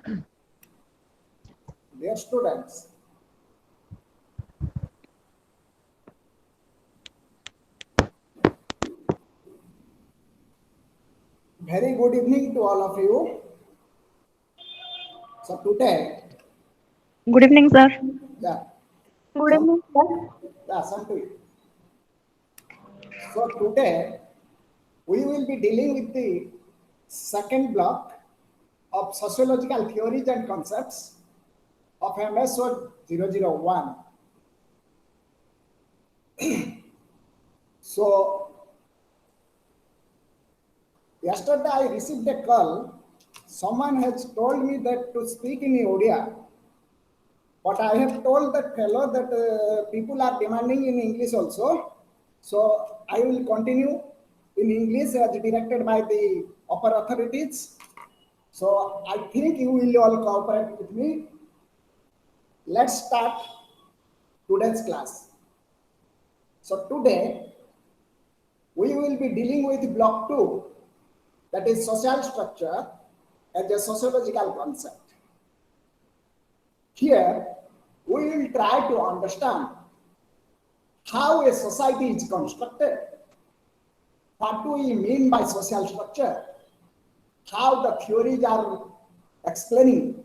Dear students, very good evening to all of you. So today, Good evening, sir. yeah, Good some, evening, sir. some to you. So today we will be dealing with the second block of sociological theories and concepts of MSO 001. So yesterday I received a call. Someone has told me that to speak in Odia, but I have told that fellow that people are demanding in English also. So I will continue in English as directed by the upper authorities. So I think you will all cooperate with me. Let's start today's class. So today we will be dealing with block 2, that is social structure as a sociological concept. Here we will try to understand how a society is constructed. What do we mean by social structure? How the theories are explaining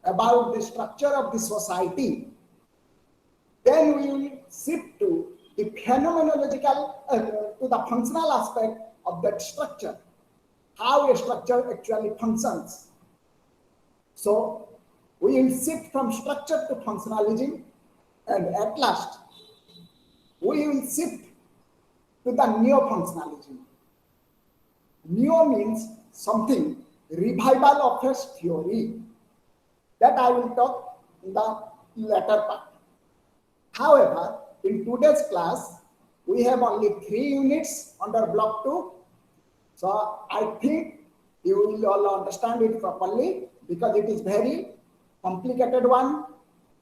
about the structure of the society. Then we will shift to the phenomenological, to the functional aspect of that structure, how a structure actually functions. So we will shift from structure to functionalism, and at last we will shift to the neo-functionalism. Neo means something, revival of a theory. That I will talk in the latter part. However, in today's class, we have only 3 units under block 2. So I think you will all understand it properly because it is very complicated one.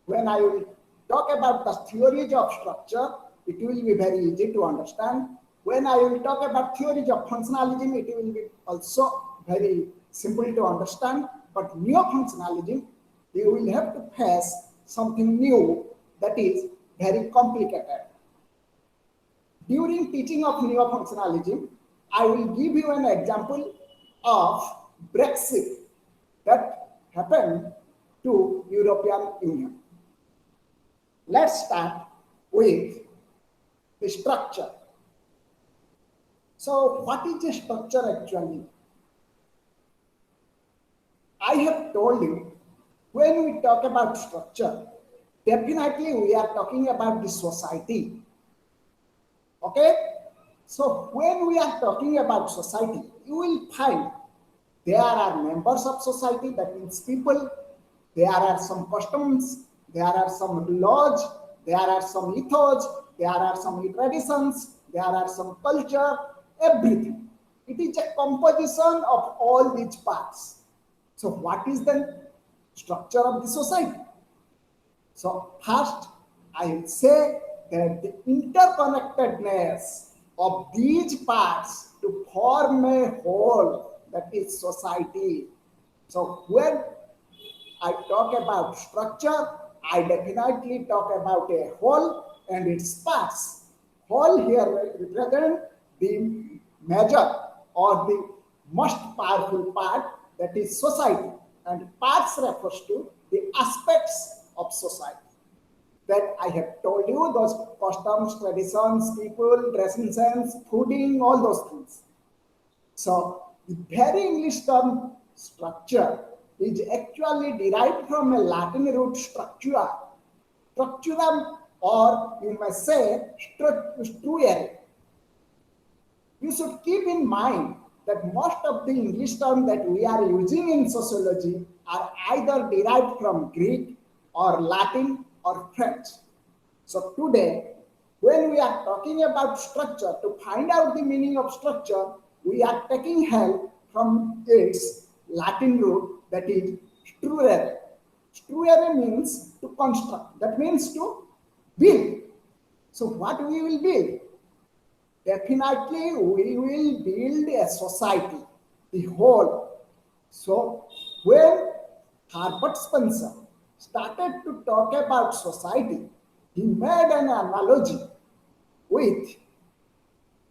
When I will talk about the theories of structure, it will be very easy to understand. When I will talk about theories of functionalism, it will be also very simple to understand. But neo-functionalism, you will have to face something new that is very complicated. During teaching of neo-functionalism, I will give you an example of Brexit that happened to European Union. Let's start with the structure. So what is a structure actually? I have told you, when we talk about structure, definitely we are talking about the society. Okay? So when we are talking about society, you will find there are members of society, that means people, there are some customs, there are some laws, there are some ethos, there are some traditions, there are some culture, everything. It is a composition of all these parts. So what is the structure of the society? So first, I will say that the interconnectedness of these parts to form a whole, that is society. So when I talk about structure, I definitely talk about a whole and its parts. Whole here represent the major or the most powerful part, that is society, and parts refers to the aspects of society that I have told you, those customs, traditions, people, dressing sense, fooding, all those things. So the very English term structure is actually derived from a Latin root structura. Structuram, or you may say struere. You should keep in mind that most of the English terms that we are using in sociology are either derived from Greek or Latin or French. So today, when we are talking about structure, to find out the meaning of structure, we are taking help from its Latin root, that is struere. Struere means to construct, that means to build. So what we will build? Definitely we will build a society, the whole. So when Herbert Spencer started to talk about society, he made an analogy with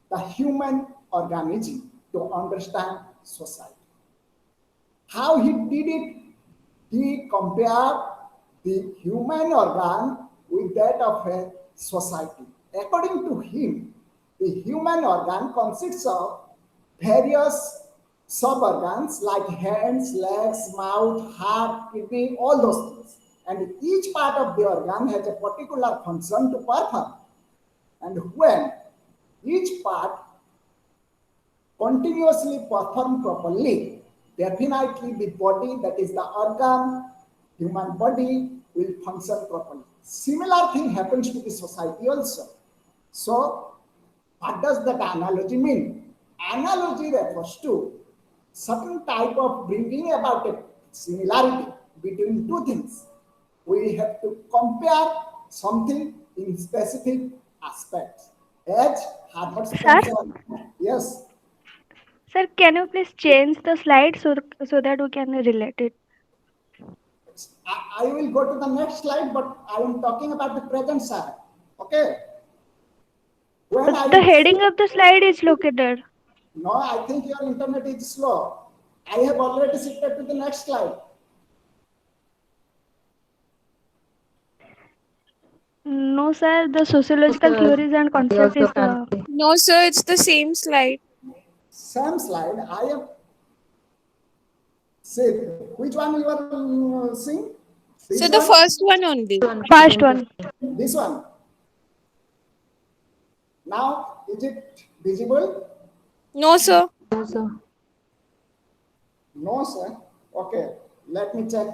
the human organism to understand society. How he did it? He compared the human organ with that of a society. According to him, the human organ consists of various sub-organs like hands, legs, mouth, heart, kidney, all those things. And each part of the organ has a particular function to perform. And when each part continuously perform properly, definitely the body, that is the organ, human body, will function properly. Similar thing happens to the society also. So, what does that analogy mean? Analogy refers to certain type of bringing about a similarity between two things. We have to compare something in specific aspects. As Herbert Sir, Spencer, yes, sir, can you please change the slide so that we can relate it? I will go to the next slide, but I am talking about the present side. Okay. When The I heading of the slide is located. no, I think your internet is slow. I have already shifted to the next slide. No, sir. The sociological theories and concept is. No, sir, it's the same slide. Same slide. I am see which one you are seeing? So This the one? first one only. First one. This one. Now is it visible? No, sir. No, sir. Okay. Let me check.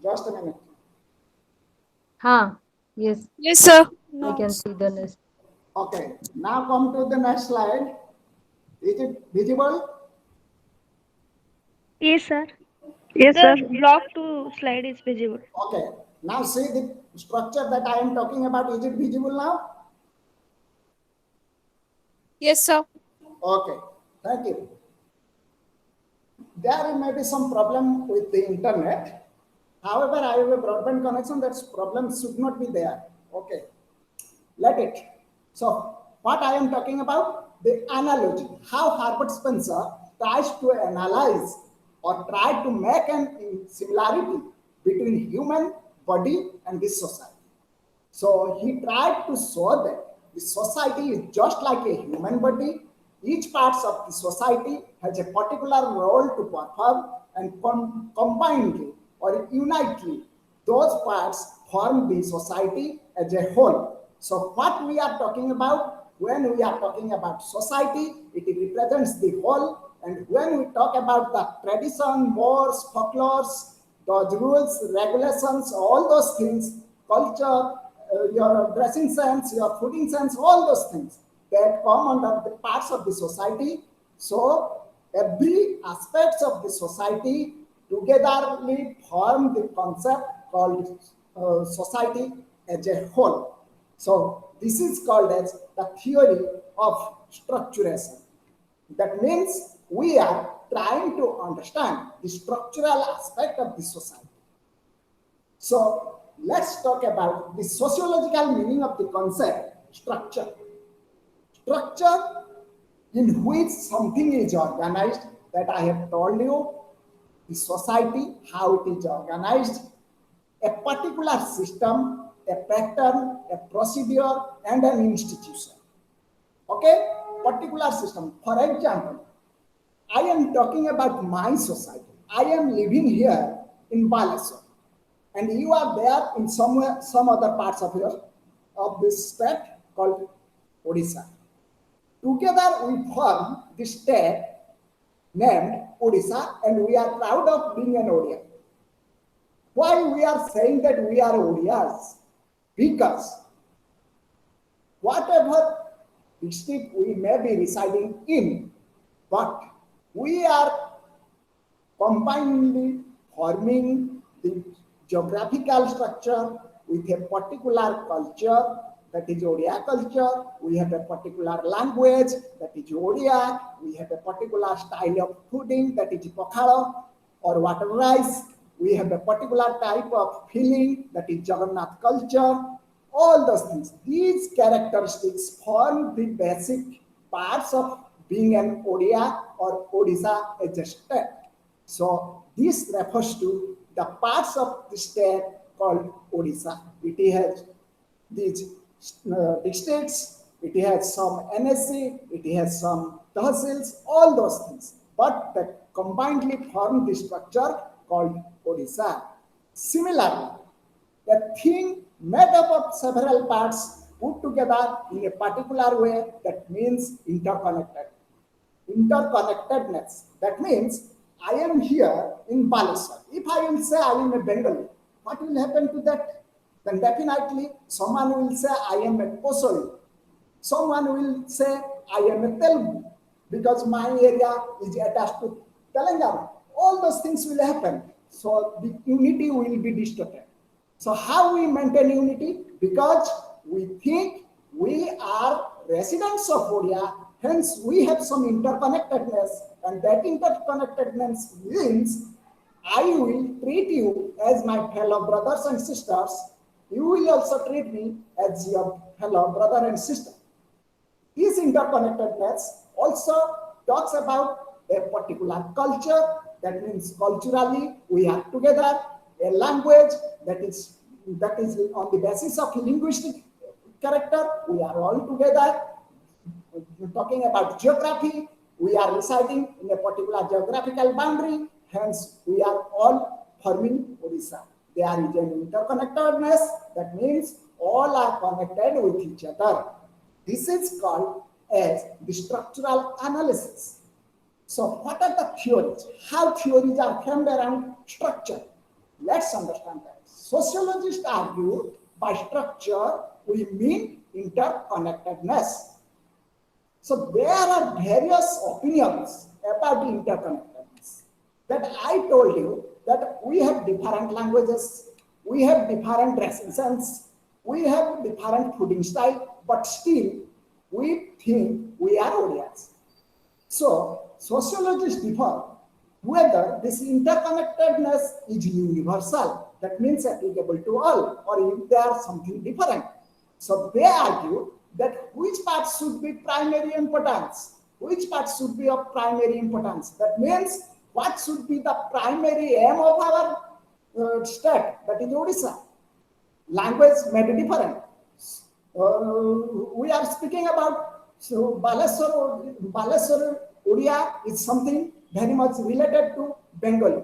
Just a minute. Yes, Yes, sir. I No. can see the list. Okay. Now come to the next slide. Is it visible? Yes, sir. The block 2 slide is visible. Okay. Now see the structure that I am talking about. Is it visible now? Yes, sir. Okay. Thank you. There may be some problem with the internet. However, I have a broadband connection. That problem should not be there. Okay. Let it. So, what I am talking about? The analogy. How Herbert Spencer tries to analyze or try to make an similarity between human body and this society. So he tried to show that the society is just like a human body. Each part of the society has a particular role to perform, and combinedly or unitely, those parts form the society as a whole. So what we are talking about when we are talking about society, it represents the whole. And when we talk about the tradition, mores, folklores, those rules, regulations, all those things, culture, your dressing sense, your fooding sense, all those things that come under the parts of the society. So every aspects of the society togetherly form the concept called society as a whole. So this is called as the theory of structuration. That means we are trying to understand the structural aspect of the society. So let's talk about the sociological meaning of the concept structure. Structure in which something is organized, that I have told you, the society, how it is organized, a particular system, a pattern, a procedure, and an institution. Okay? Particular system. For example, I am talking about my society. I am living here in Baleswar, and you are there in somewhere, some other parts of this state called Odisha. Together we form this state named Odisha, and we are proud of being an Odian. Why we are saying that we are Odias? Because whatever district we may be residing in, but we are combinedly forming the geographical structure with a particular culture, that is Odia culture. We have a particular language, that is Odia. We have a particular style of fooding, that is Pokhalo or water rice. we have a particular type of feeling, that is Jagannath culture, all those things. These characteristics form the basic parts of being an Odia or Odisha as a state. So this refers to the parts of the state called Odisha. It has these districts, it has some NSC, it has some tahsils, all those things. But they combinedly form the structure called Odisha. Similarly, the thing made up of several parts put together in a particular way, that means interconnected. Interconnectedness. That means I am here in Baleswar. If I will say I am a Bengali, what will happen to that? Then definitely someone will say I am a Kosoi. Someone will say I am a Telugu because my area is attached to Telangana. All those things will happen. So the unity will be distorted. So how we maintain unity? Because we think we are residents of Odia, hence we have some interconnectedness, and that interconnectedness means I will treat you as my fellow brothers and sisters. You will also treat me as your fellow brother and sister. This interconnectedness also talks about a particular culture, that means culturally we are together, a language that is on the basis of linguistic character, we are all together. Talking about geography, we are residing in a particular geographical boundary, hence we are all forming Odisha. There is an interconnectedness, that means all are connected with each other. This is called as the structural analysis. So what are the theories? How theories are framed around structure? Let's understand that. Sociologists argue by structure we mean interconnectedness. So there are various opinions about interconnectedness. That I told you that we have different languages, we have different dressing sense, we have different fooding style, but still we think we are Odias. So sociologists differ whether this interconnectedness is universal, that means applicable to all, or if there are something different. So they argue that which parts should be primary importance, which parts should be of primary importance. That means what should be the primary aim of our state, that is Odisha. Language may be different. We are speaking about Baleswar Odia is something very much related to Bengali.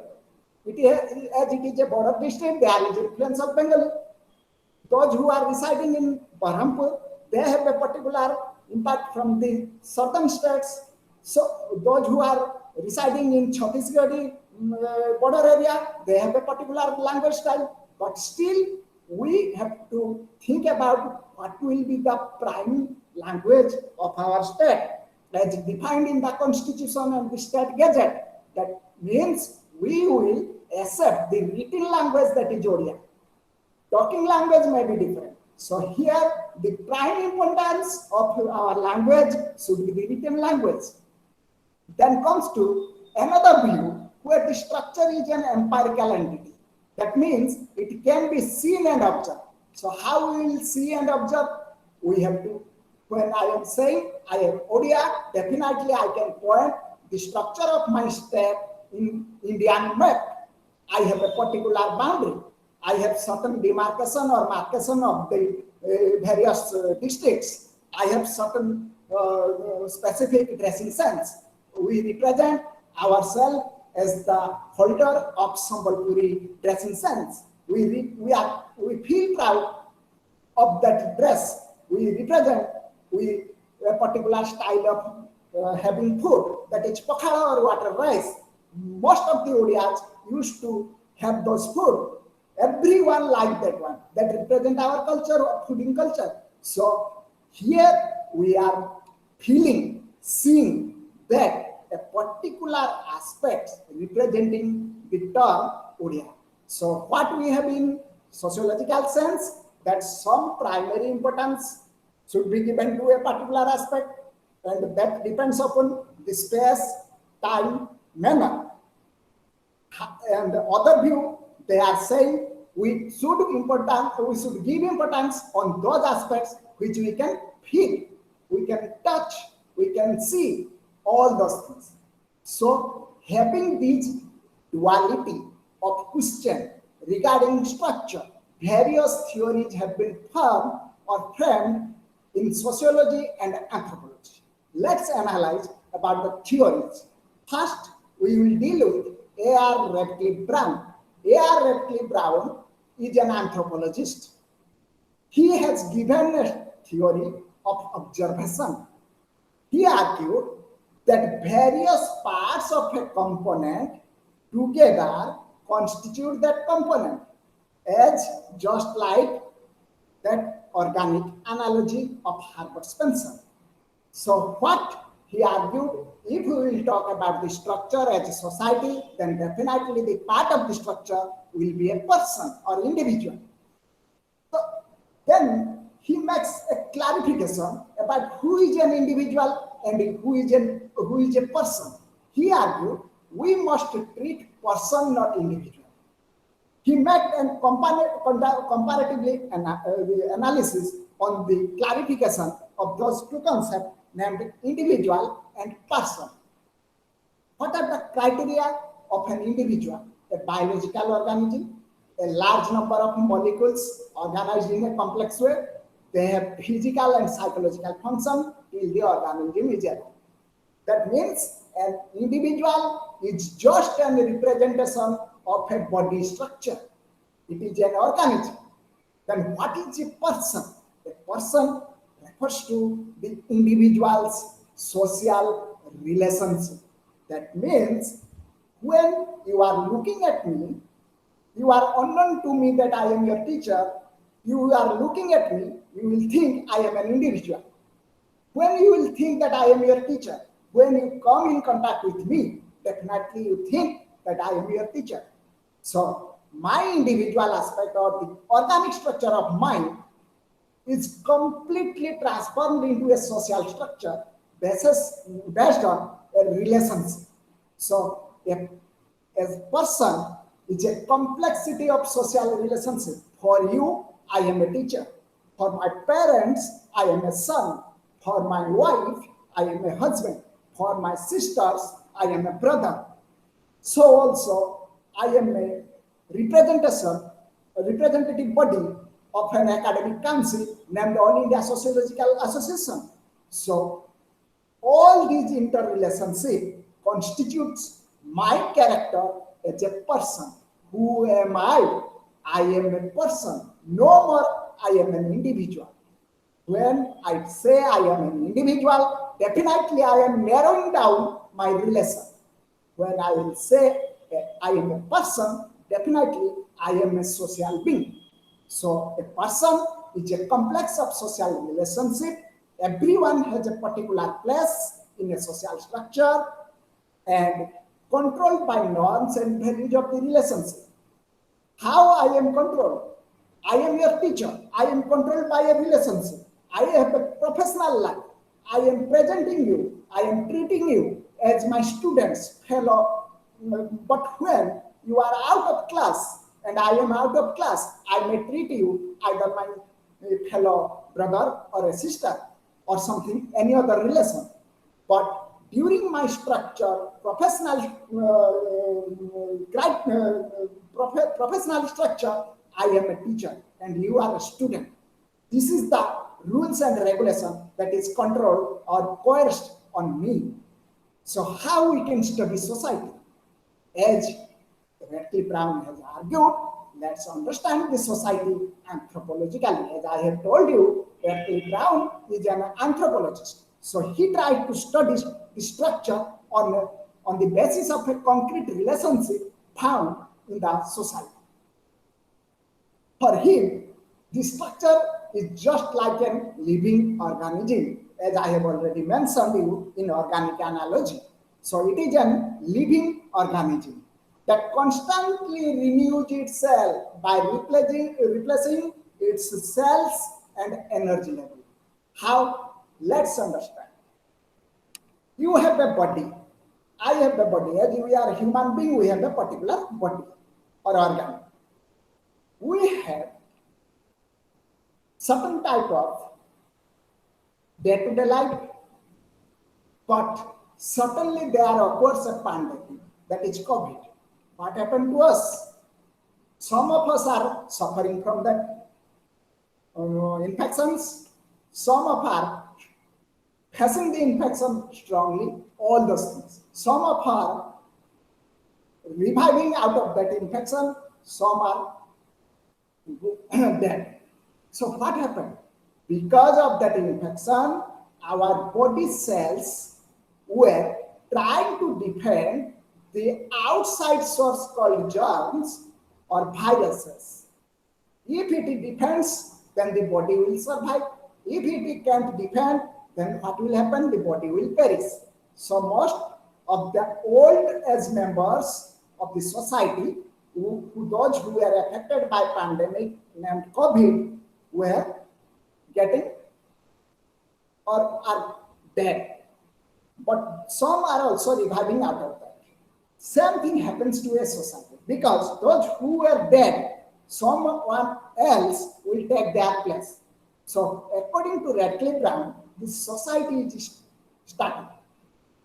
As it is a border district, there is influence of Bengali. Those who are residing in Berhampur, they have a particular impact from the southern states. So those who are residing in Chhattisgarh border area, they have a particular language style. But still, we have to think about what will be the prime language of our state as defined in the constitution and the state gazette. That means we will accept the written language, that is Odia. Talking language may be different. So here the prime importance of our language should be the written language. Then comes to another view where the structure is an empirical entity. That means it can be seen and observed. So how we will see and observe? We have to, when I am saying I am Odia, definitely I can point the structure of my state in Indian map. I have a particular boundary. I have certain demarcation or marcation of the various districts. I have certain specific dressing sense. We represent ourselves as the holder of Sambalpuri dressing sense. We feel proud of that dress. We represent a particular style of having food, that is pakhala or water rice. Most of the Odias used to have those food. Everyone liked that one. That represent our culture, or fooding culture. So here we are feeling, seeing that a particular aspect representing the term Odia. So what we have in sociological sense, that some primary importance should be given to a particular aspect, and that depends upon the space, time, manner. And the other view they are saying we should give importance on those aspects which we can feel, we can touch, we can see, all those things. So having this duality of question regarding structure, various theories have been formed or framed in sociology and anthropology. Let's analyze about the theories. First, we will deal with A.R. Radcliffe Brown. A.R. Radcliffe Brown is an anthropologist. He has given a theory of observation. He argued that various parts of a component together constitute that component, as just like that organic analogy of Herbert Spencer. So what he argued, if we will talk about the structure as a society, then definitely the part of the structure will be a person or individual. So then he makes a clarification about who is an individual and who is a person. He argued we must treat person, not individual. He made a comparatively analysis on the clarification of those two concepts named individual and person. What are the criteria of an individual? A biological organism, a large number of molecules organized in a complex way. They have physical and psychological function till the organism is alive. That means an individual is just a representation of a body structure. It is an organism. Then what is a person? A person refers to the individual's social relationship. That means when you are looking at me, you are unknown to me that I am your teacher. You are looking at me, you will think I am an individual. When you will think that I am your teacher, when you come in contact with me, definitely you think that I am your teacher. So my individual aspect or the organic structure of mind is completely transformed into a social structure based on a relationship. So a person is a complexity of social relationship. For you, I am a teacher. For my parents, I am a son. For my wife, I am a husband. For my sisters, I am a brother. So also, I am a representative body of an academic council named All India Sociological Association. So all these interrelationship constitutes my character as a person. Who am I? I am a person. No more I am an individual. When I say I am an individual, definitely I am narrowing down my relation. When I will say I am a person, definitely I am a social being. So a person is a complex of social relationship. Everyone has a particular place in a social structure and controlled by norms and values of the relationship. How I am controlled? I am your teacher. I am controlled by a relationship. I have a professional life. I am presenting you. I am treating you as my students, fellow. But when you are out of class and I am out of class, I may treat you either my fellow brother or a sister or something, any other relation. But during my structure, professional structure, I am a teacher and you are a student. This is the rules and regulation that is controlled or coerced on me. So how we can study society? As Radcliffe Brown has argued, let's understand the society anthropologically. As I have told you, Radcliffe Brown is an anthropologist. So he tried to study the structure on the basis of a concrete relationship found in the society. For him, the structure is just like a living organism, as I have already mentioned you in organic analogy. So it is a living organism that constantly renews itself by replacing its cells and energy level. How? Let's understand. You have a body. I have a body. As we are a human being, we have a particular body or organ. we have certain type of day-to-day life, but certainly there occurs a pandemic, that is COVID. What happened to us? Some of us are suffering from that infections. Some of us are facing the infection strongly, all those things. Some of us are reviving out of that infection, some are dead. So what happened? Because of that infection, our body cells were trying to defend the outside source called germs or viruses. If it defends, then the body will survive. If it can't defend, then what will happen? The body will perish. So most of the old age members of the society, those who were affected by pandemic named COVID, were getting or are dead. But some are also reviving out of that. Same thing happens to a society because those who were dead, someone else will take their place. So according to Radcliffe Brown, this society is static.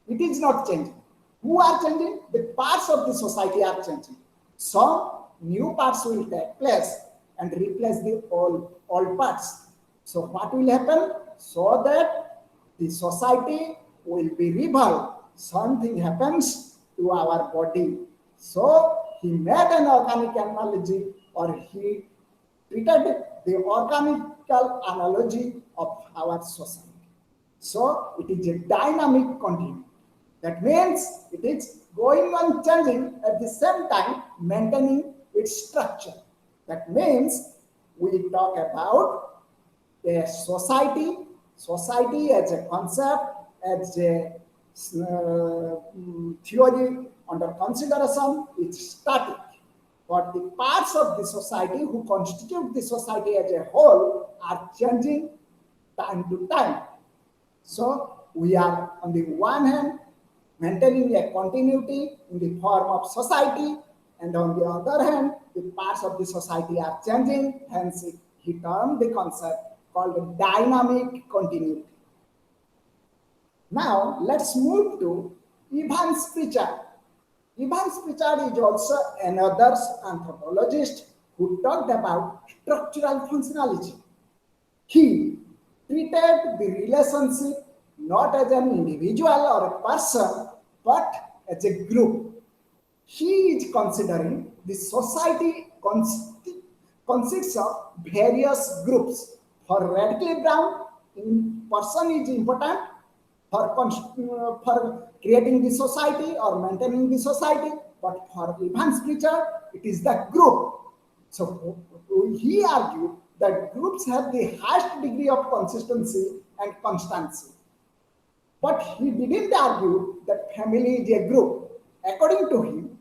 It is not changing. Who are changing? The parts of the society are changing. Some new parts will take place and replace the old parts. So what will happen? So that the society will be revived. Something happens to our body. So he made an organic analogy, or he treated the organical analogy of our society. So it is a dynamic continuum. That means it is going on changing at the same time maintaining its structure. That means we talk about a society as a concept, as a theory under consideration, is static. But the parts of the society who constitute the society as a whole are changing time to time. So we are on the one hand maintaining a continuity in the form of society, and on the other hand, the parts of the society are changing, hence he termed the concept called dynamic continuity. Now let's move to Evans Pritchard. Evans Pritchard is also another anthropologist who talked about structural functionality. He treated the relationship not as an individual or a person, but as a group. He is considering the society consists of various groups. For Radcliffe Brown, person is important for creating the society or maintaining the society, but for Evans Pritchard, it is the group. So he argued that groups have the highest degree of consistency and constancy. But he didn't argue that family is a group. According to him,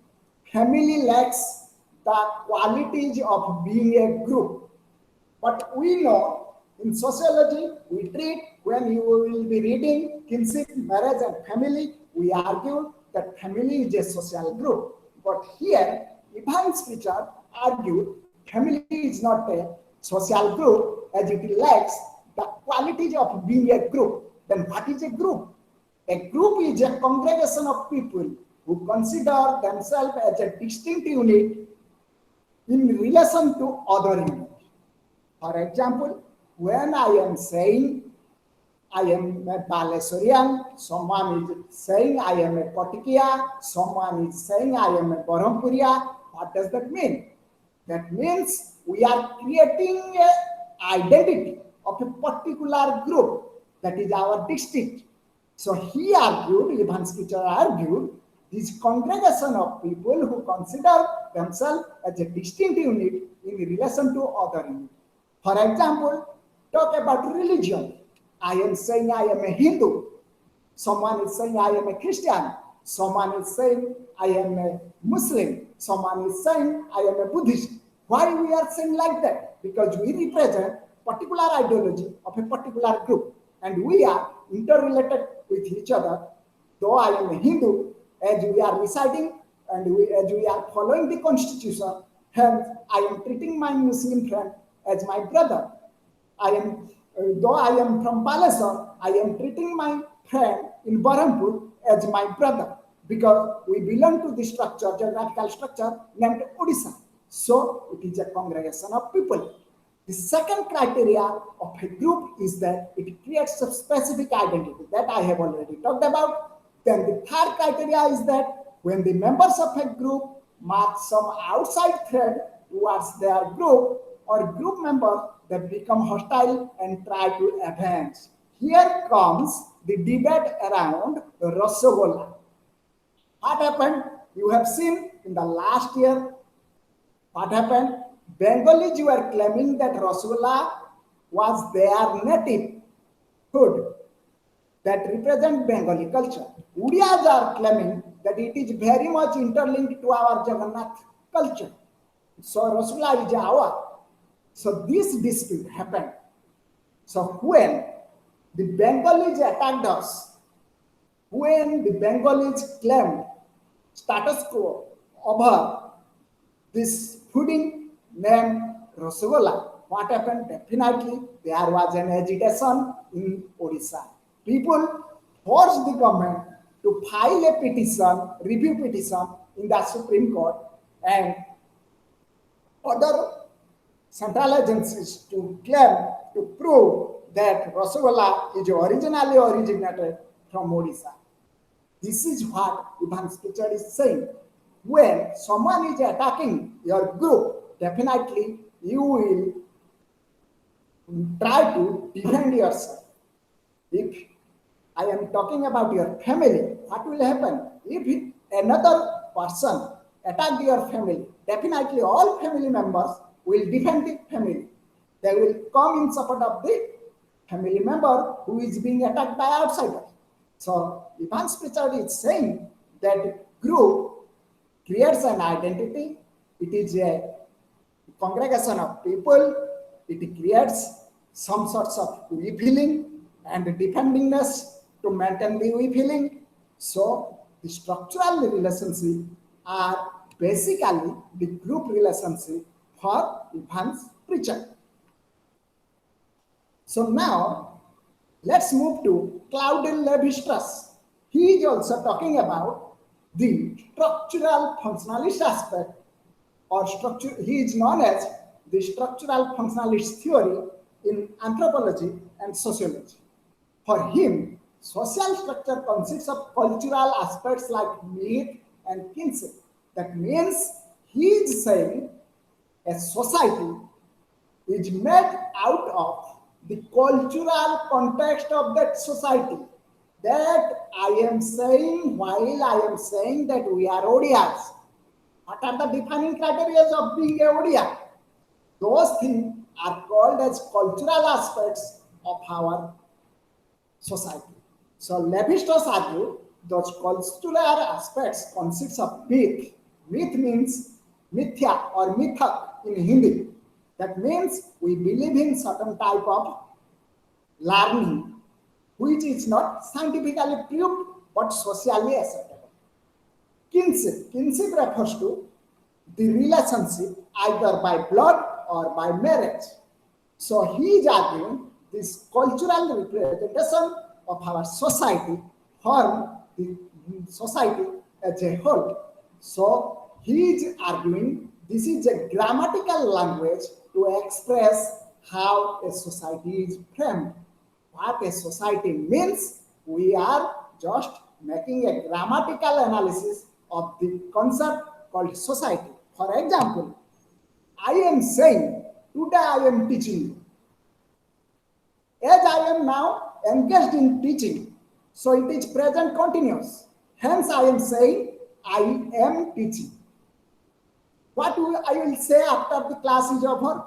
family lacks the qualities of being a group. But we know in sociology, we treat, when you will be reading kinship, marriage, and family, we argue that family is a social group. But here, Evans Pritchard argued family is not a social group as it lacks the qualities of being a group. Then what is a group? A group is a congregation of people who consider themselves as a distinct unit in relation to other units. For example, when I am saying I am a Balesurian, someone is saying I am a Kotikia, someone is saying I am a Barhampuria. What does that mean? That means we are creating an identity of a particular group, that is our district. So he argued, Evans Pritchard argued, this congregation of people who consider themselves as a distinct unit in relation to other units. For example, talk about religion. I am saying I am a Hindu. Someone is saying I am a Christian. Someone is saying I am a Muslim. Someone is saying I am a Buddhist. Why we are saying like that? Because we represent particular ideology of a particular group, and we are interrelated with each other. Though I am a Hindu, as we are residing and as we are following the constitution, Hence, I am treating my Muslim friend as my brother. Though I am from Palestine, I am treating my friend in Berhampur as my brother because we belong to the structure, geographical structure named Odisha. So it is a congregation of people. The second criteria of a group is that it creates a specific identity that I have already talked about. Then the third criteria is that when the members of a group mark some outside threat towards their group or group members that become hostile and try to avenge. Here comes the debate around Rasagola. What happened? You have seen in the last year what happened? Bengalis were claiming that Rasgulla was their native food that represent Bengali culture. Udiyas are claiming that it is very much interlinked to our Jagannath culture. So Rasgulla is our. So this dispute happened. So when the Bengalis attacked us, when the Bengalis claimed status quo over this pudding named Rasagola. What happened? Definitely, there was an agitation in Odisha. People forced the government to file a petition, review petition in the Supreme Court and other central agencies to claim, to prove that Rasagola is originally originated from Odisha. This is what Ivan's picture is saying. When someone is attacking your group, definitely you will try to defend yourself. If I am talking about your family, what will happen? If another person attack your family, definitely all family members will defend the family. They will come in support of the family member who is being attacked by outsiders. So Ivan Pritchard is saying that group creates an identity. It is a congregation of people. It creates some sorts of we feeling and defendingness to maintain the we feeling. So the structural relationship are basically the group relationship for Ivan Pritchard. So now let's move to Claudel Lévi-Strauss. He is also talking about the structural functionalist aspect or structure. He is known as the structural functionalist theory in anthropology and sociology. For him, social structure consists of cultural aspects like myth and kinship. That means he is saying a society is made out of the cultural context of that society. That I am saying while I am saying that we are Odias. What are the defining criteria of being a Odia? Those things are called as cultural aspects of our society. So Lévi-Strauss argued those cultural aspects consist of myth. Myth means mithya or mithak in Hindi. That means we believe in certain type of learning which is not scientifically proved but socially acceptable. Kinship. Kinship refers to the relationship either by blood or by marriage. So he is arguing this cultural representation of our society form the society as a whole. So he is arguing this is a grammatical language to express how a society is framed. What a society means, we are just making a grammatical analysis of the concept called society. For example, I am saying, today I am teaching you. As I am now engaged in teaching, so it is present continuous. Hence, I am saying, I am teaching. What I will say after the class is over?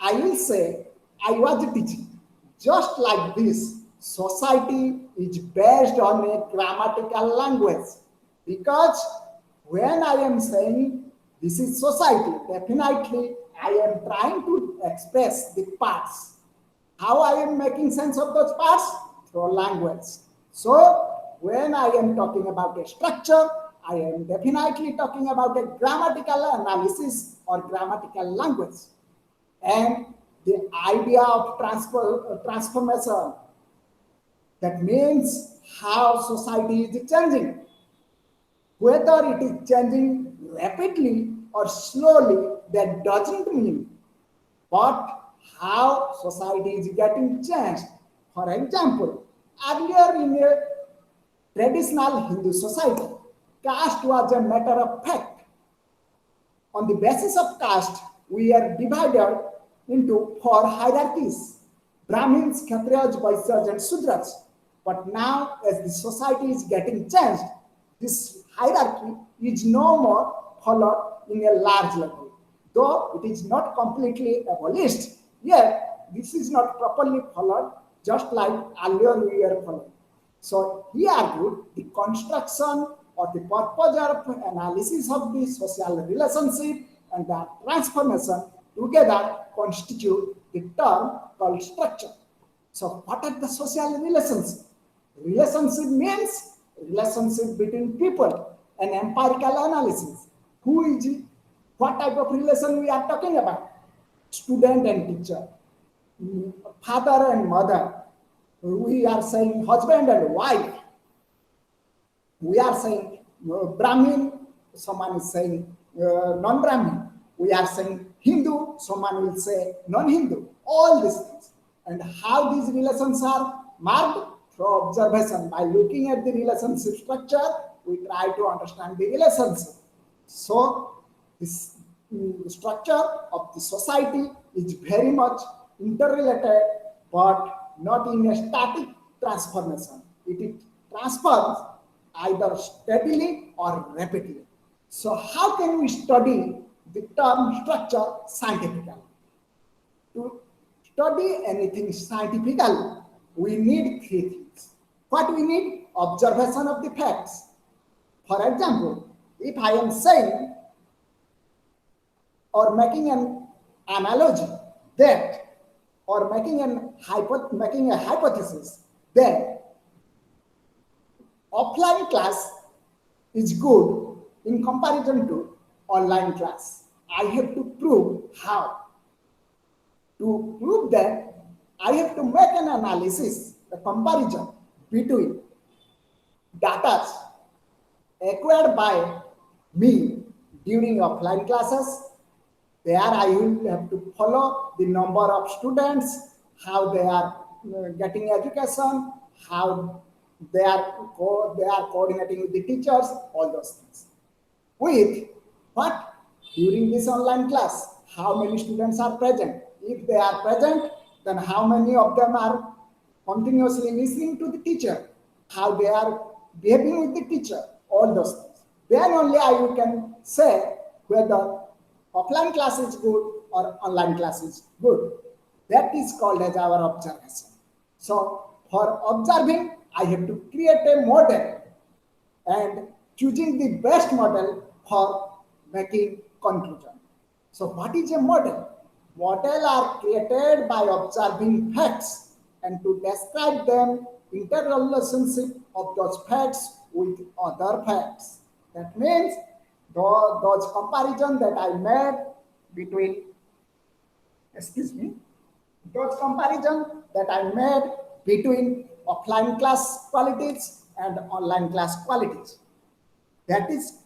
I will say, I was teaching. Just like this, society is based on a grammatical language. Because when I am saying this is society, definitely I am trying to express the parts. How I am making sense of those parts? Through language. So when I am talking about a structure, I am definitely talking about a grammatical analysis or grammatical language. And the idea of transformation, that means how society is changing. Whether it is changing rapidly or slowly, that doesn't mean, but how society is getting changed. For example, earlier in a traditional Hindu society, caste was a matter of fact. On the basis of caste, we are divided into four hierarchies: Brahmins, Kshatriyas, Vaishyas, and Sudras. But now, as the society is getting changed, this hierarchy is no more followed in a large level. Though it is not completely abolished, yet this is not properly followed, just like earlier we were following. So he argued the construction or the purpose of analysis of the social relationship and the transformation together constitute the term called structure. So what are the social relationships? Relationship means relationship between people, an empirical analysis. Who is it? What type of relation we are talking about? Student and teacher, father and mother. We are saying husband and wife. We are saying Brahmin, someone is saying non-Brahmin. We are saying Hindu, someone will say non-Hindu. All these things. And how these relations are marked? Through observation. By looking at the relationship structure, we try to understand the relationship. So, this structure of the society is very much interrelated, but not in a static transformation. It transforms either steadily or rapidly. So how can we study the term structure scientifically? To study anything scientifically, we need three things. What we need? Observation of the facts. For example, if I am saying or making an analogy that or making a hypothesis that offline class is good in comparison to online class. I have to prove how. To prove that, I have to make an analysis, a comparison between data acquired by me during offline classes. There I will have to follow the number of students, how they are getting education, how they are coordinating with the teachers, all those things. With what? During this online class, how many students are present? If they are present, then how many of them are continuously listening to the teacher, how they are behaving with the teacher, all those things. Then only I can say whether offline class is good or online class is good. That is called as our observation. So for observing, I have to create a model and choosing the best model for making conclusion. So what is a model? Models are created by observing facts and to describe them interrelationship of those facts with other facts. That means those comparison that I made between, those comparison that I made between offline class qualities and online class qualities. That is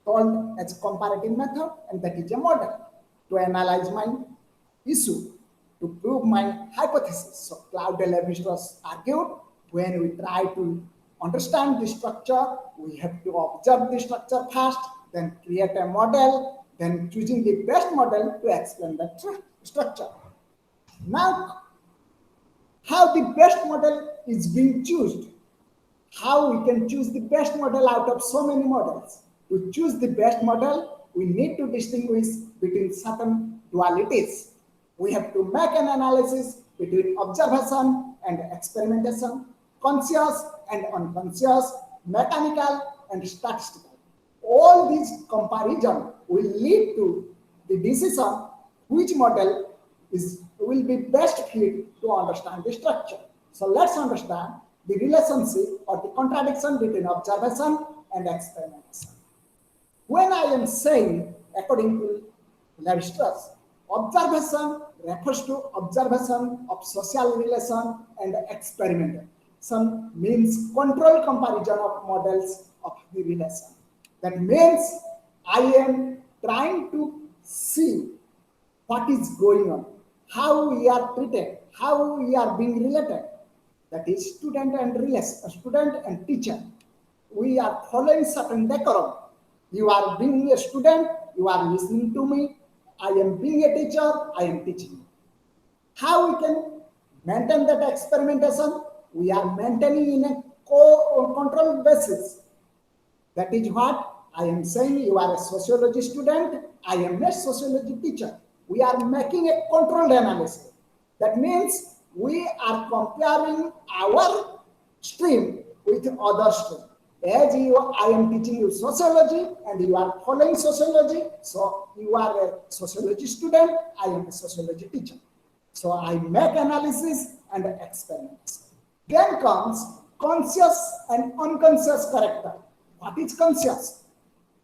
called as comparative method, and that is a model to analyze my issue, to prove my hypothesis. So Claude Levi-Strauss argued, when we try to understand the structure, we have to observe the structure first, then create a model, then choosing the best model to explain that structure. Now, how the best model is being chosen? How we can choose the best model out of so many models? To choose the best model, we need to distinguish between certain dualities. We have to make an analysis between observation and experimentation, conscious and unconscious, mechanical and statistical. All these comparison will lead to the decision which model will be best fit to understand the structure. So let's understand the relationship or the contradiction between observation and experimentation. When I am saying, according to Levi-Strauss, observation refers to observation of social relation and experimentation means control comparison of models of the relation. That means I am trying to see what is going on, how we are treated, how we are being related. That is student and teacher. We are following certain decorum. You are being a student, you are listening to me. I am being a teacher, I am teaching you. How we can maintain that experimentation? We are maintaining in a controlled basis. That is what I am saying. You are a sociology student, I am a sociology teacher. We are making a controlled analysis. That means we are comparing our stream with other stream. As I am teaching you sociology and you are following sociology, so you are a sociology student, I am a sociology teacher. So I make analysis and experiments. Then comes conscious and unconscious character. What is conscious?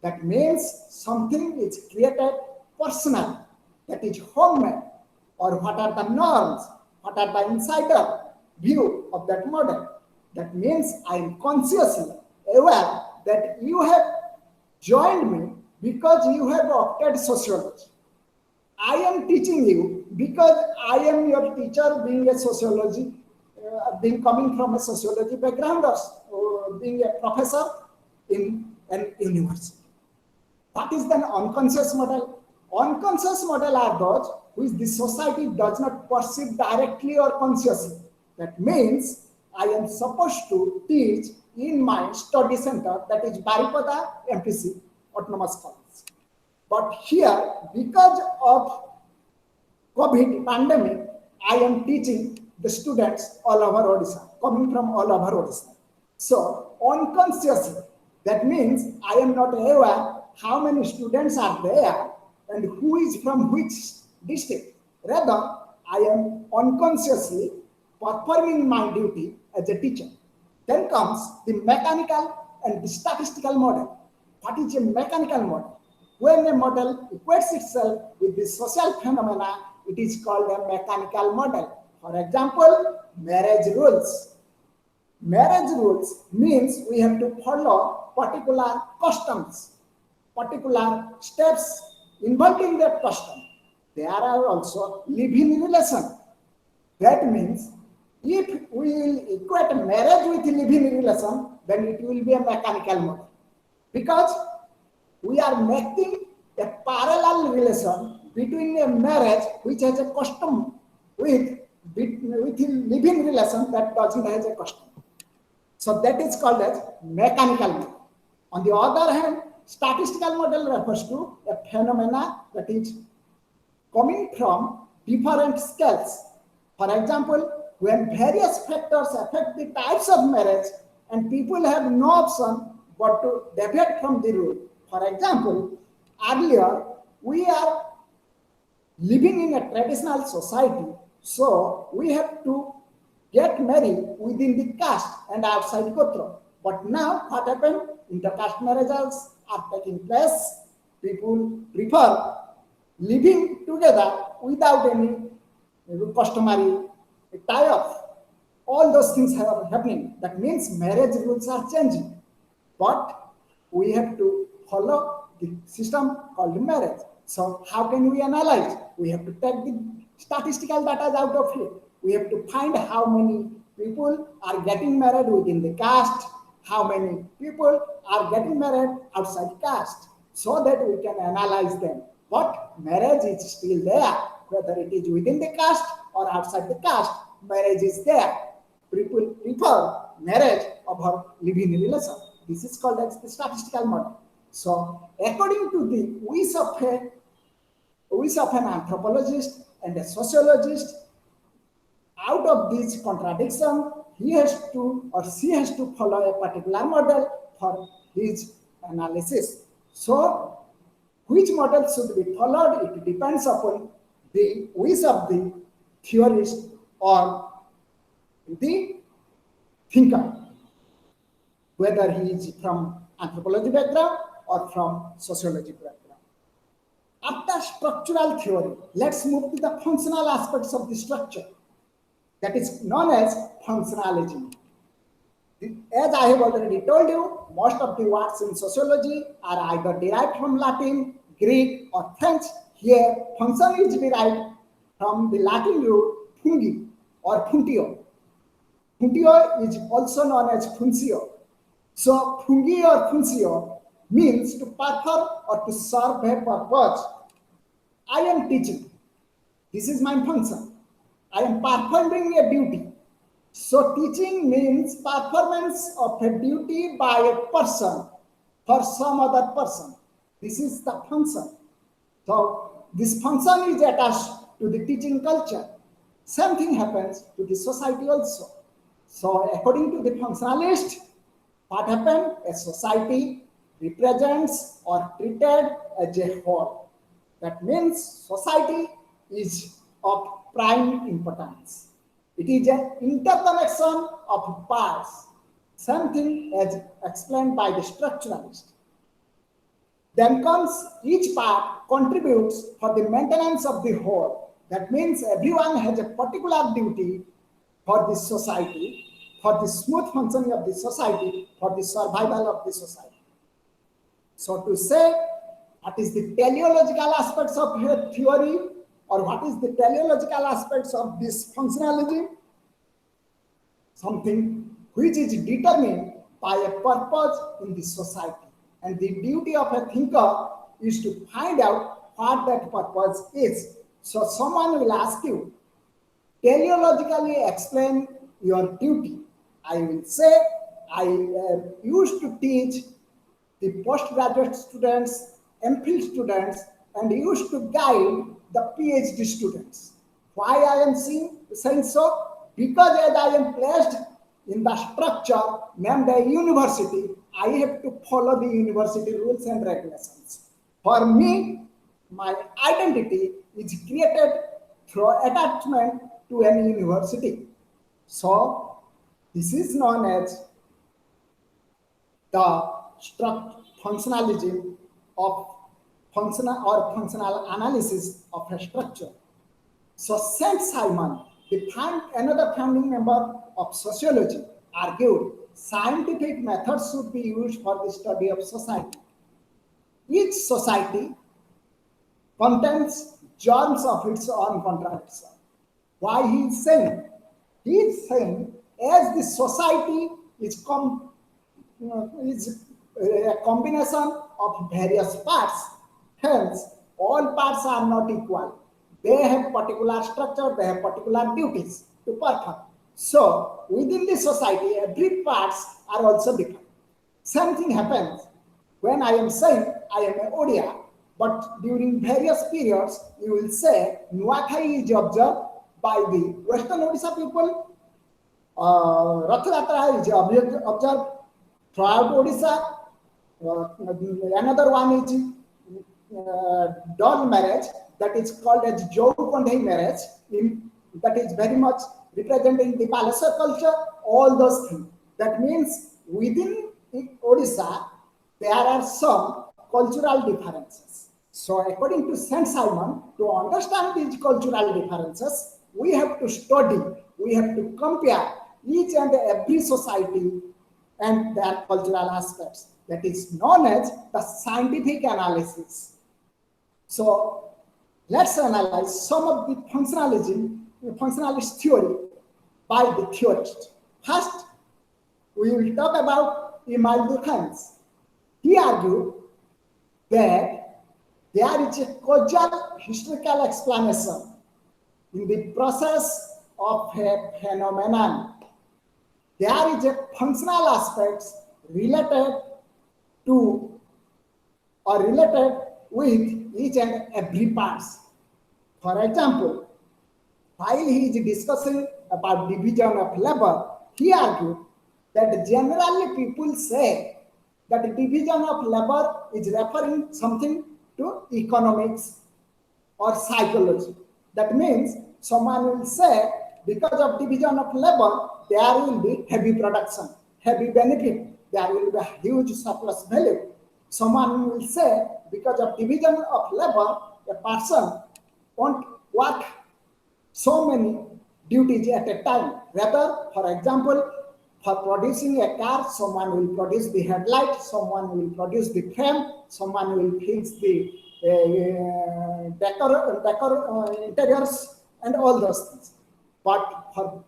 That means something is created personally, that is homemade, or what are the norms, what are the insider view of that model. That means I am consciously aware that you have joined me because you have opted sociology. I am teaching you because I am your teacher, being a sociology, being coming from a sociology background, or being a professor in an university. What is then unconscious model? Unconscious model are those which the society does not perceive directly or consciously. That means I am supposed to teach in my study center, that is Baripada MPC, Autonomous College. But here, because of COVID pandemic, I am teaching the students all over Odisha, coming from all over Odisha. So unconsciously, that means I am not aware how many students are there and who is from which district. Rather, I am unconsciously performing my duty as a teacher. Then comes the mechanical and the statistical model. What is a mechanical model? When a model equates itself with the social phenomena, it is called a mechanical model. For example, marriage rules. Marriage rules means we have to follow particular customs, particular steps involved in that custom. There are also live-in relation. That means if we will equate marriage with live-in relation, then it will be a mechanical model. Because we are making a parallel relation between a marriage which has a custom with live-in relation that doesn't have a custom. So that is called as mechanical model. On the other hand, statistical model refers to a phenomena that is coming from different scales. For example, when various factors affect the types of marriage and people have no option but to deviate from the rule. For example, earlier we are living in a traditional society, so we have to get married within the caste and outside Gotra. But now what happened? Intercaste marriages are taking place. People prefer living together without any customary tie-off. All those things are happening. That means marriage rules are changing. But we have to follow the system called marriage. So how can we analyze? We have to take the statistical data out of it. We have to find how many people are getting married within the caste, how many people are getting married outside caste, so that we can analyze them. But marriage is still there, whether it is within the caste or outside the caste, marriage is there. People prefer marriage over living relation. This is called as the statistical model. So according to the wish of an anthropologist and a sociologist, out of this contradiction, he has to or she has to follow a particular model for his analysis. So which model should be followed? It depends upon the wish of the theorist or the thinker, whether he is from anthropology background or from sociology background. After structural theory, let's move to the functional aspects of the structure, that is known as functionalism. As I have already told you, most of the words in sociology are either derived from Latin, Greek, or French. Here, function is derived from the Latin root fungi or funtio. Funtio is also known as funcio. So, fungi or funcio means to perform or to serve a purpose. I am teaching. This is my function. I am performing a duty. So teaching means performance of a duty by a person for some other person. This is the function. So this function is attached to the teaching culture. Same thing happens to the society also. So according to the functionalist, what happened? A society represents or treated as a whole. That means society is of prime importance. It is an interconnection of parts, something as explained by the structuralist. Then comes each part contributes for the maintenance of the whole. That means everyone has a particular duty for the society, for the smooth functioning of the society, for the survival of the society. So to say what is the teleological aspects of theory, or what is the teleological aspects of this functionalism? Something which is determined by a purpose in the society. And the duty of a thinker is to find out what that purpose is. So someone will ask you, teleologically explain your duty. I will say, I used to teach the postgraduate students, MPhil students, and used to guide the PhD students. Why I am saying so? Because as I am placed in the structure named a university, I have to follow the university rules and regulations. For me, my identity is created through attachment to an university. So this is known as the functionalism of functional analysis of a structure. So Saint Simon, another founding member of sociology, argued scientific methods should be used for the study of society. Each society contains germs of its own contradiction. Why he is saying? He is saying as the society is a combination of various parts, hence all parts are not equal. They have particular structure, they have particular duties to perform. So within the society, every parts are also different. Same thing happens when I am saying I am a Odia, but during various periods, you will say Nuakhai is observed by the Western Odisha people, Rath Yatra is observed throughout Odisha, another one is doll marriage, that is called as Jau Kondhai marriage, that is very much representing the Palasa culture, all those things. That means within Odisha, there are some cultural differences. So according to Saint Simon, to understand these cultural differences, we have to study, we have to compare each and every society and their cultural aspects. That is known as the scientific analysis. So let's analyze some of the functionalist theory by the theorist. First, we will talk about Emile Durkheim. He argued that there is a causal historical explanation in the process of a phenomenon. There is a functional aspects related to or related with each and every part. For example, while he is discussing about division of labor, he argued that generally people say that division of labor is referring something to economics or psychology. That means someone will say because of division of labor, there will be heavy production, heavy benefit. there will be a huge surplus value. Someone will say, because of division of labor, a person won't work so many duties at a time. Rather, for example, for producing a car, someone will produce the headlight, someone will produce the frame, someone will fix the interiors, and all those things. But for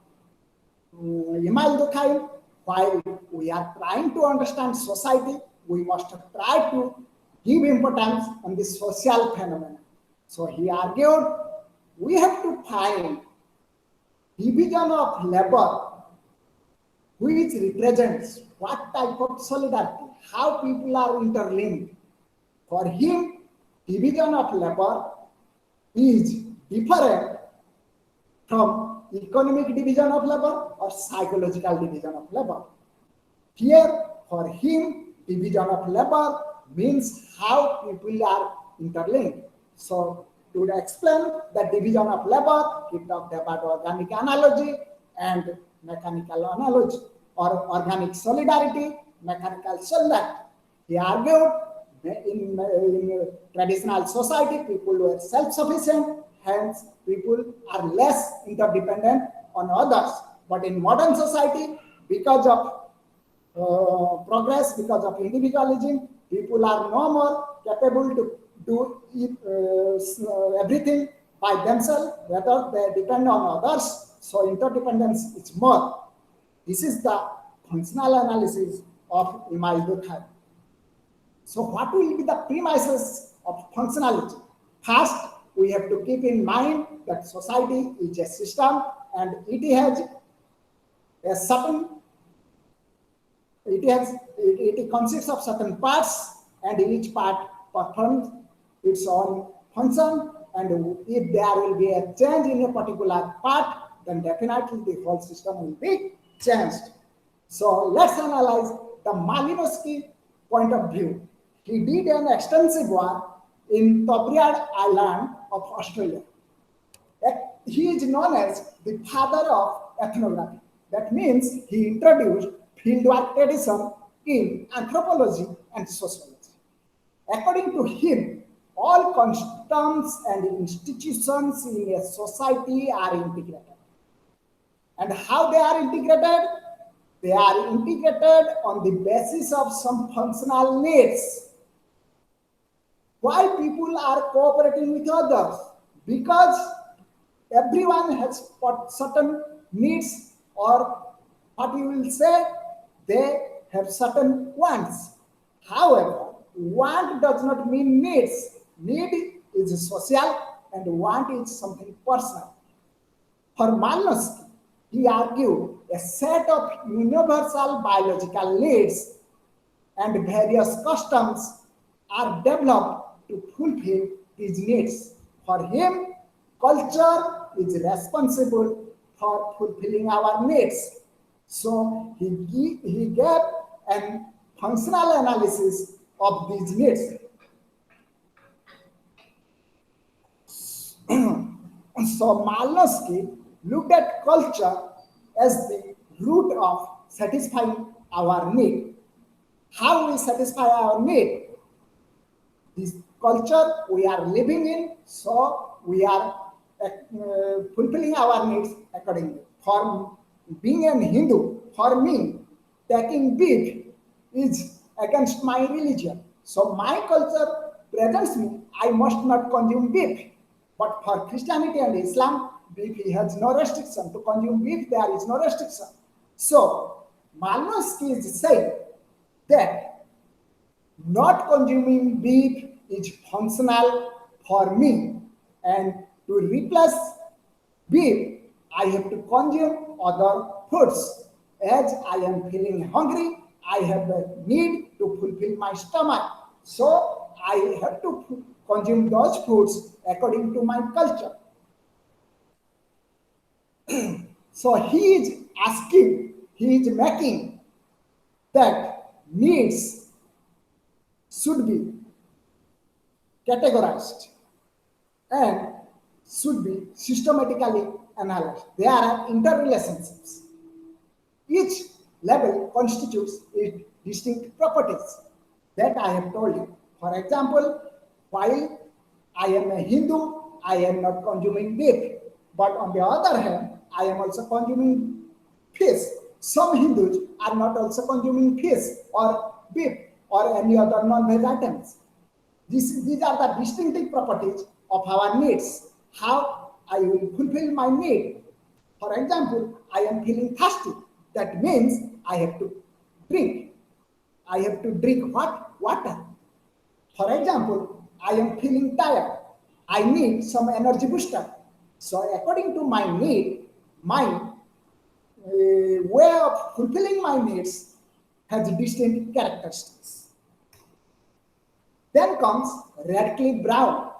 Imail Durkheim, while we are trying to understand society, we must try to give importance on the social phenomena. So he argued we have to find division of labor which represents what type of solidarity, how people are interlinked. For him, division of labor is different from economic division of labor or psychological division of labor. Here, for him, division of labor means how people are interlinked. So, to explain the division of labor, he talked about organic analogy and mechanical analogy, or organic solidarity, mechanical solidarity. He argued in traditional society, people were self-sufficient, hence people are less interdependent on others. But in modern society, because of progress, because of individualism, people are no more capable to do everything by themselves, rather they depend on others. So interdependence is more. This is the functional analysis of Imai Durkheim. So what will be the premises of functionality? First, we have to keep in mind that society is a system and it has a certain, it consists of certain parts, and each part performs its own function, and if there will be a change in a particular part, then definitely the whole system will be changed. So let's analyze the Malinowski point of view. He did an extensive work in Tobriad Island of Australia. He is known as the father of ethnography. That means he introduced fieldwork tradition in anthropology and sociology. According to him, all customs and institutions in a society are integrated. And how they are integrated? They are integrated on the basis of some functional needs. Why people are cooperating with others? Because everyone has certain needs, or what you will say, they have certain wants. However, want does not mean needs. Need is social and want is something personal. For Malinowski, he argued a set of universal biological needs and various customs are developed to fulfill these needs. For him, culture is responsible for fulfilling our needs. So he gave a functional analysis of these needs. So Malinowski looked at culture as the root of satisfying our need. How we satisfy our need? This culture we are living in, so we are fulfilling our needs accordingly. For being a Hindu, for me, taking beef is against my religion. So my culture presents me, I must not consume beef. But for Christianity and Islam, beef has no restriction. To consume beef, there is no restriction. So Malinowski is saying that not consuming beef is functional for me, and to replace beef, I have to consume other foods. As I am feeling hungry, I have a need to fulfill my stomach. So I have to consume those foods according to my culture. So he is asking, he is making that needs should be categorized and should be systematically analyzed. There are interrelationships. Each level constitutes distinct properties that I have told you. For example, while I am a Hindu, I am not consuming beef. But on the other hand, I am also consuming fish. Some Hindus are not also consuming fish or beef or any other non-veg items. These are the distinctive properties of our needs. How I will fulfill my need. For example, I am feeling thirsty. That means I have to drink. I have to drink what? Water. For example, I am feeling tired. I need some energy booster. So according to my need, my way of fulfilling my needs has distinct characteristics. Then comes Radcliffe Brown.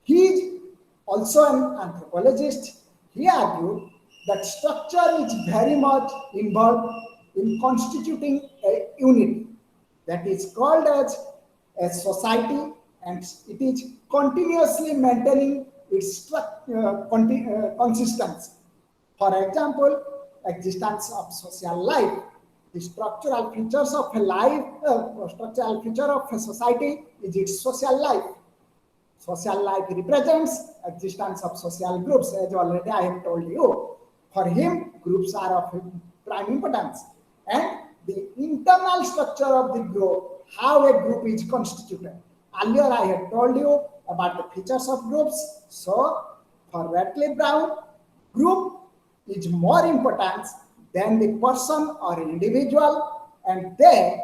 He is also an anthropologist. He argued that structure is very much involved in constituting a unity that is called as a society, and it is continuously maintaining its consistency. For example, existence of social life. The structural features of a life, structural feature of a society is its social life. Social life represents existence of social groups, as already I have told you. For him, groups are of prime importance. And the internal structure of the group, how a group is constituted. Earlier I had told you about the features of groups. So for Radcliffe Brown, group is more important than the person or individual, and they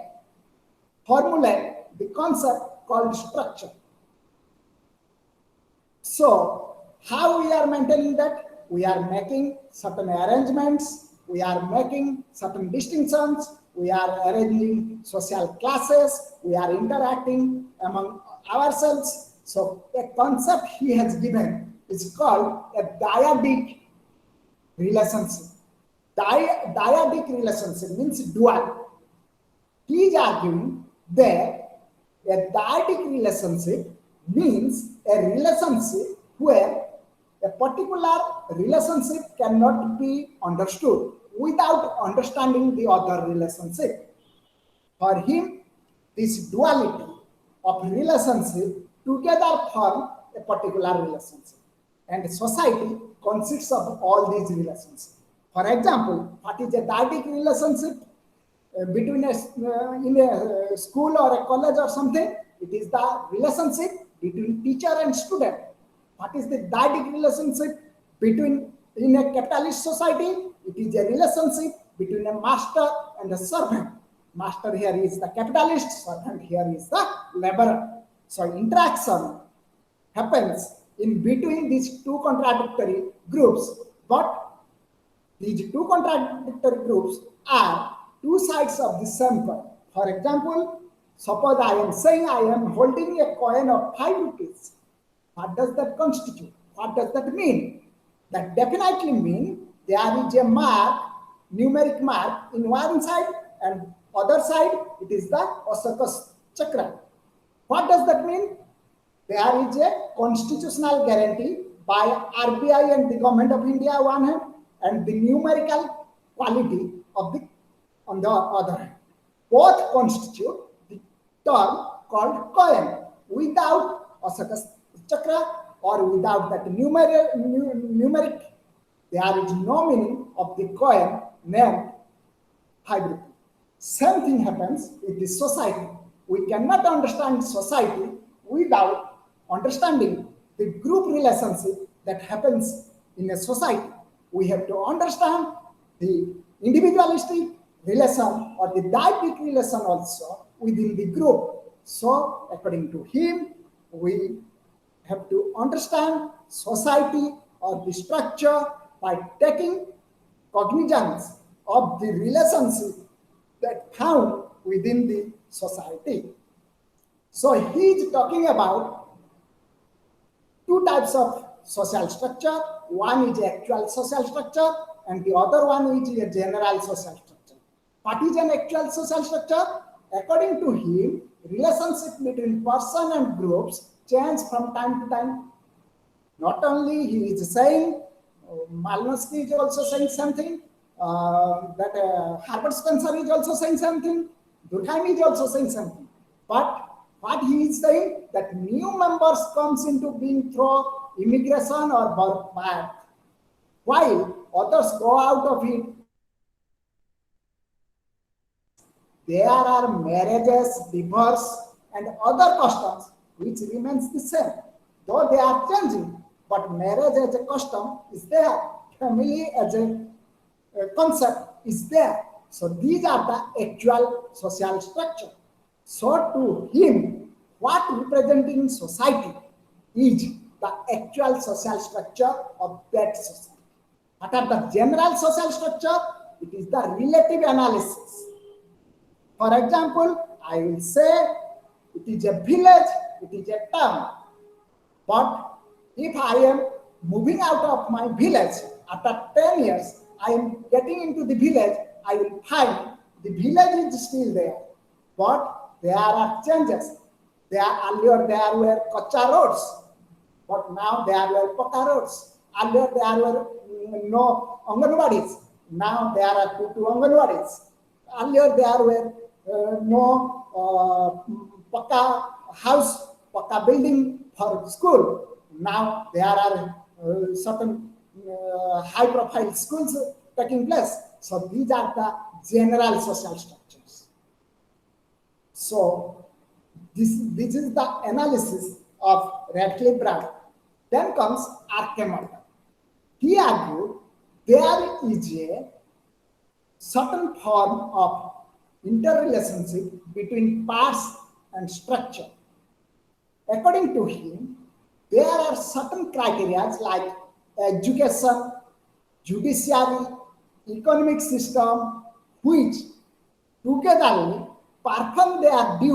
formulate the concept called structure. So how we are maintaining that? We are making certain arrangements, we are making certain distinctions, we are arranging social classes, we are interacting among ourselves. So a concept he has given is called a dyadic relationship. Dyadic relationship means dual. He is arguing that a dyadic relationship means a relationship where a particular relationship cannot be understood without understanding the other relationship. For him, this duality of relationship together form a particular relationship. And society consists of all these relationships. For example, what is a dyadic relationship between in a school or a college or something? It is the relationship between teacher and student. What is the dyadic relationship between in a capitalist society? It is a relationship between a master and a servant. Master here is the capitalist, servant here is the laborer. So interaction happens in between these two contradictory groups, but these two contradictory groups are two sides of the same coin. For example, suppose I am saying I am holding a coin of 5 rupees. What does that constitute? What does that mean? That definitely means there is a mark, numeric mark in one side, and other side it is the Ashoka chakra. What does that mean? There is a constitutional guarantee by RBI and the government of India one hand, and the numerical quality of the on the other hand. Both constitute the term called coin. Without Ashoka chakra or without that numeric, there is no meaning of the coin named 5 rupees. Same thing happens with the society. We cannot understand society without understanding the group relationship that happens in a society. We have to understand the individualistic relation or the dyadic relation also within the group. So according to him, we have to understand society or the structure by taking cognizance of the relationship that found within the society. So he is talking about two types of social structure. One is actual social structure and the other one is a general social structure. What is an actual social structure? According to him, relationship between person and groups change from time to time. Not only he is saying, Malinowski is also saying something, that Herbert Spencer is also saying something. Durkheim is also saying something. But what he is saying that new members comes into being through immigration or birth, while others go out of it. There are marriages, divorce, and other customs which remains the same, though they are changing. But marriage as a custom is there. Family as a concept is there. So these are the actual social structure. So to him, what representing society is the actual social structure of that society. What are the general social structure? It is the relative analysis. For example, I will say it is a village, it is a town. But if I am moving out of my village after 10 years, I am getting into the village, I will find the village is still there. But there are changes. Earlier there were kacha roads, but now there were paka roads. Earlier there were no Anganwadis. Now there are two Anganwadis. Earlier there were no paka house, paka building for school. Now there are certain high profile schools taking place. So these are the general social structures. So this is the analysis of Radcliffe Brown. Then comes Archimedes. He argued there is a certain form of interrelationship between parts and structure. According to him, there are certain criteria like education, judiciary, economic system, which together perform their duty